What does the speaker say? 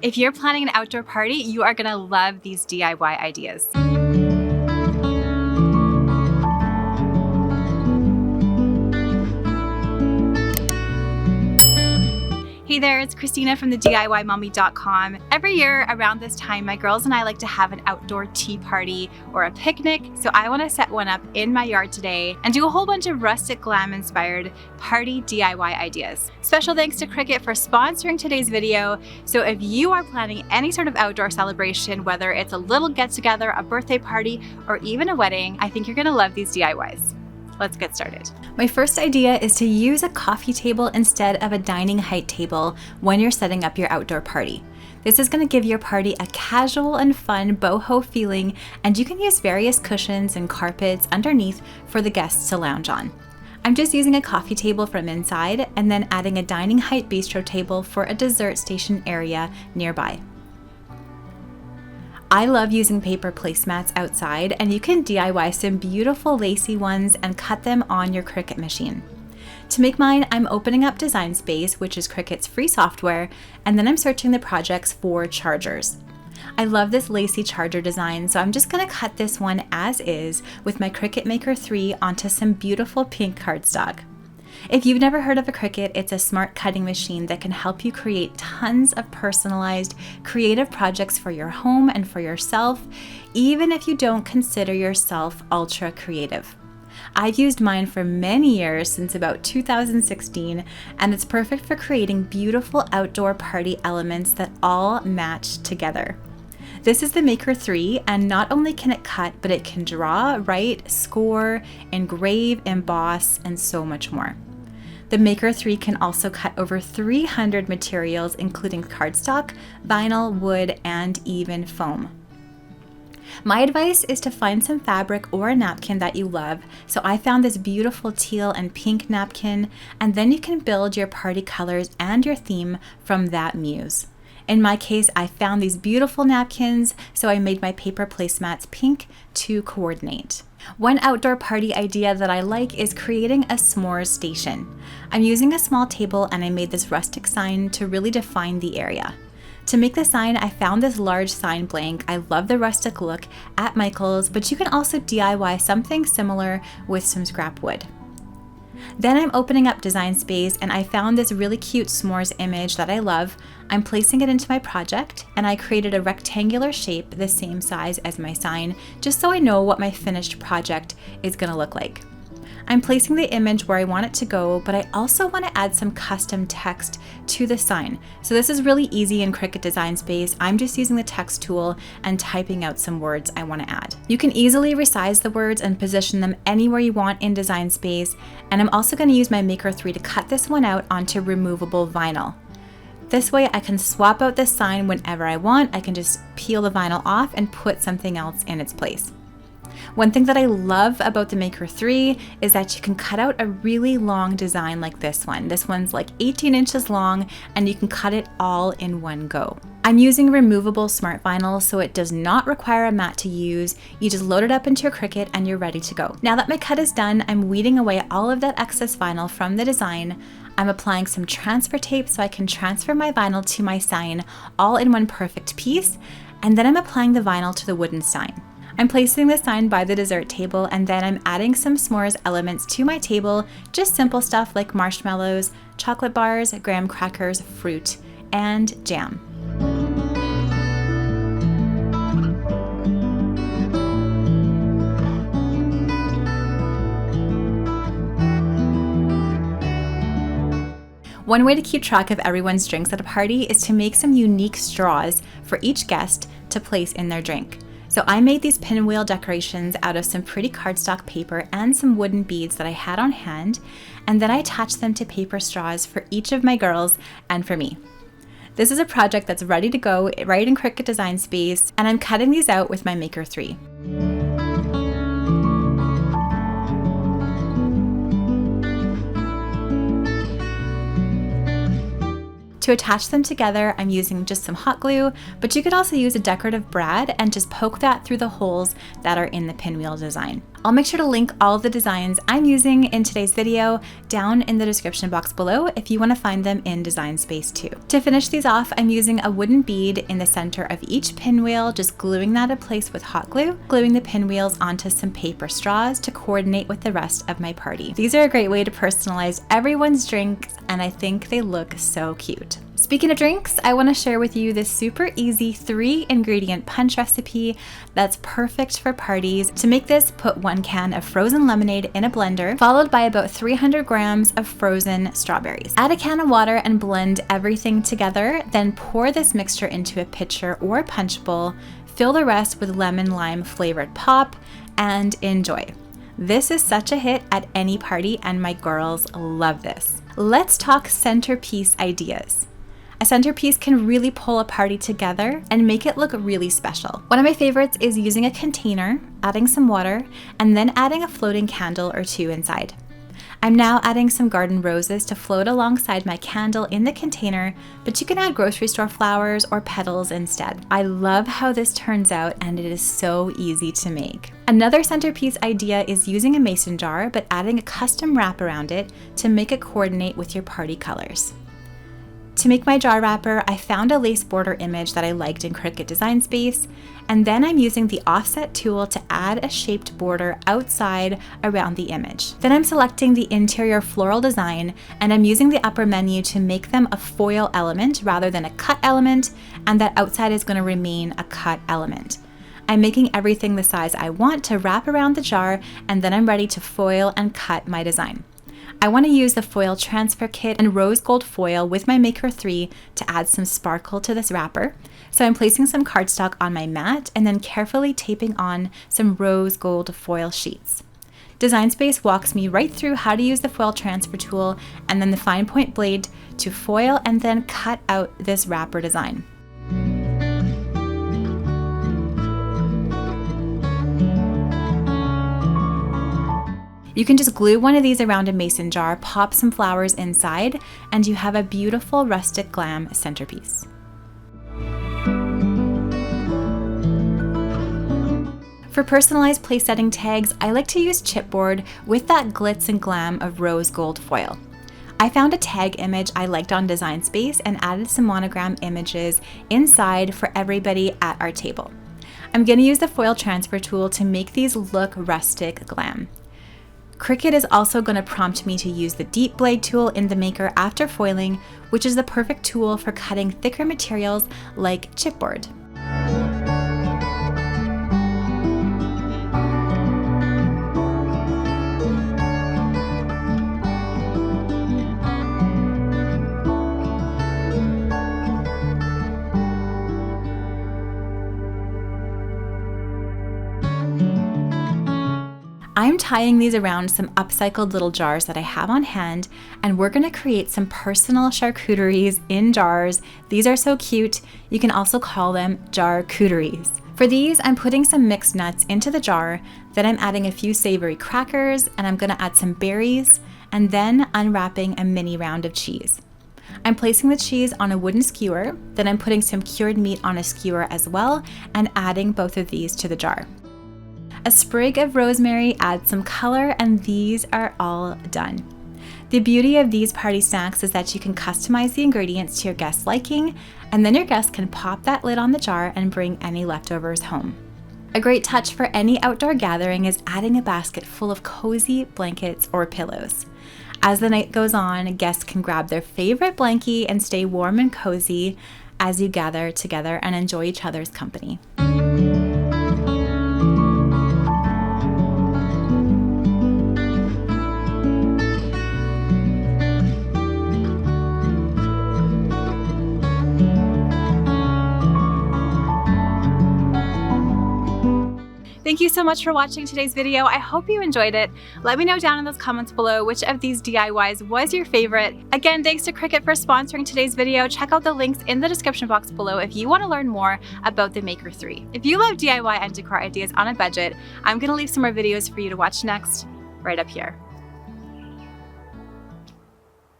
If you're planning an outdoor party, you are gonna love these DIY ideas. Hey there, it's Christina from the DIYmommy.com. Every year around this time, my girls and I like to have an outdoor tea party or a picnic, so I want to set one up in my yard today and do a whole bunch of rustic glam inspired party DIY ideas. Special thanks to Cricut for sponsoring today's video. So if you are planning any sort of outdoor celebration, whether it's a little get together, a birthday party, or even a wedding, I think you're gonna love these DIYs. Let's get started. My first idea is to use a coffee table instead of a dining height table when you're setting up your outdoor party. This is going to give your party a casual and fun boho feeling, and you can use various cushions and carpets underneath for the guests to lounge on. I'm just using a coffee table from inside and then adding a dining height bistro table for a dessert station area nearby. I love using paper placemats outside, and you can DIY some beautiful lacy ones and cut them on your Cricut machine. To make mine, I'm opening up Design Space, which is Cricut's free software, and then I'm searching the projects for chargers. I love this lacy charger design, so I'm just going to cut this one as is with my Cricut Maker 3 onto some beautiful pink cardstock. If you've never heard of a Cricut, it's a smart cutting machine that can help you create tons of personalized, creative projects for your home and for yourself, even if you don't consider yourself ultra creative. I've used mine for many years, since about 2016, and it's perfect for creating beautiful outdoor party elements that all match together. This is the Maker 3, and not only can it cut, but it can draw, write, score, engrave, emboss, and so much more. The Maker 3 can also cut over 300 materials, including cardstock, vinyl, wood, and even foam. My advice is to find some fabric or a napkin that you love, so I found this beautiful teal and pink napkin, and then you can build your party colors and your theme from that muse. In my case, I found these beautiful napkins, so I made my paper placemats pink to coordinate. One outdoor party idea that I like is creating a s'mores station. I'm using a small table, and I made this rustic sign to really define the area. To make the sign, I found this large sign blank. I love the rustic look at Michael's, but you can also DIY something similar with some scrap wood. Then I'm opening up Design Space, and I found this really cute s'mores image that I love. I'm placing it into my project, and I created a rectangular shape the same size as my sign, just so I know what my finished project is going to look like. I'm placing the image where I want it to go, but I also want to add some custom text to the sign. So this is really easy in Cricut Design Space. I'm just using the text tool and typing out some words I want to add. You can easily resize the words and position them anywhere you want in Design Space, and I'm also going to use my Maker 3 to cut this one out onto removable vinyl. This way I can swap out this sign whenever I want. I can just peel the vinyl off and put something else in its place. One thing that I love about the Maker 3 is that you can cut out a really long design like this one. This one's like 18 inches long, and you can cut it all in one go. I'm using removable smart vinyl, so it does not require a mat to use. You just load it up into your Cricut and you're ready to go. Now that my cut is done, I'm weeding away all of that excess vinyl from the design. I'm applying some transfer tape so I can transfer my vinyl to my sign all in one perfect piece, and then I'm applying the vinyl to the wooden sign. I'm placing the sign by the dessert table, and then I'm adding some s'mores elements to my table, just simple stuff like marshmallows, chocolate bars, graham crackers, fruit, and jam. One way to keep track of everyone's drinks at a party is to make some unique straws for each guest to place in their drink. So I made these pinwheel decorations out of some pretty cardstock paper and some wooden beads that I had on hand, and then I attached them to paper straws for each of my girls and for me. This is a project that's ready to go right in Cricut Design Space, and I'm cutting these out with my Maker 3. To attach them together, I'm using just some hot glue, but you could also use a decorative brad and just poke that through the holes that are in the pinwheel design. I'll make sure to link all of the designs I'm using in today's video down in the description box below if you want to find them in Design Space too. To finish these off, I'm using a wooden bead in the center of each pinwheel, just gluing that in place with hot glue, gluing the pinwheels onto some paper straws to coordinate with the rest of my party. These are a great way to personalize everyone's drinks, and I think they look so cute. Speaking of drinks, I want to share with you this super easy 3-ingredient punch recipe that's perfect for parties. To make this, put 1 can of frozen lemonade in a blender, followed by about 300 grams of frozen strawberries. Add a can of water and blend everything together, then pour this mixture into a pitcher or punch bowl, fill the rest with lemon lime flavored pop, and enjoy. This is such a hit at any party, and my girls love this. Let's talk centerpiece ideas. A centerpiece can really pull a party together and make it look really special. One of my favorites is using a container, adding some water, and then adding a floating candle or 2 inside. I'm now adding some garden roses to float alongside my candle in the container, but you can add grocery store flowers or petals instead. I love how this turns out, and it is so easy to make. Another centerpiece idea is using a mason jar, but adding a custom wrap around it to make it coordinate with your party colors. To make my jar wrapper, I found a lace border image that I liked in Cricut Design Space, and then I'm using the offset tool to add a shaped border outside around the image. Then I'm selecting the interior floral design, and I'm using the upper menu to make them a foil element rather than a cut element, and that outside is going to remain a cut element. I'm making everything the size I want to wrap around the jar, and then I'm ready to foil and cut my design. I want to use the foil transfer kit and rose gold foil with my Maker 3 to add some sparkle to this wrapper. So I'm placing some cardstock on my mat and then carefully taping on some rose gold foil sheets. Design Space walks me right through how to use the foil transfer tool and then the fine point blade to foil and then cut out this wrapper design. You can just glue one of these around a mason jar, pop some flowers inside, and you have a beautiful rustic glam centerpiece. For personalized place setting tags, I like to use chipboard with that glitz and glam of rose gold foil. I found a tag image I liked on Design Space and added some monogram images inside for everybody at our table. I'm going to use the foil transfer tool to make these look rustic glam. Cricut is also going to prompt me to use the deep blade tool in the Maker after foiling, which is the perfect tool for cutting thicker materials like chipboard. I'm tying these around some upcycled little jars that I have on hand, and we're gonna create some personal charcuteries in jars. These are so cute. You can also call them JARCUTERIES. For these, I'm putting some mixed nuts into the jar, then I'm adding a few savory crackers, and I'm gonna add some berries, and then unwrapping a mini round of cheese. I'm placing the cheese on a wooden skewer, then I'm putting some cured meat on a skewer as well, and adding both of these to the jar. A sprig of rosemary adds some color, and these are all done. The beauty of these party snacks is that you can customize the ingredients to your guests' liking, and then your guests can pop that lid on the jar and bring any leftovers home. A great touch for any outdoor gathering is adding a basket full of cozy blankets or pillows. As the night goes on, guests can grab their favorite blankie and stay warm and cozy as you gather together and enjoy each other's company. Thank you so much for watching today's video. I hope you enjoyed it. Let me know down in those comments below which of these DIYs was your favorite. Again, thanks to Cricut for sponsoring today's video. Check out the links in the description box below if you want to learn more about the Maker 3. If you love DIY and decor ideas on a budget, I'm going to leave some more videos for you to watch next, right up here.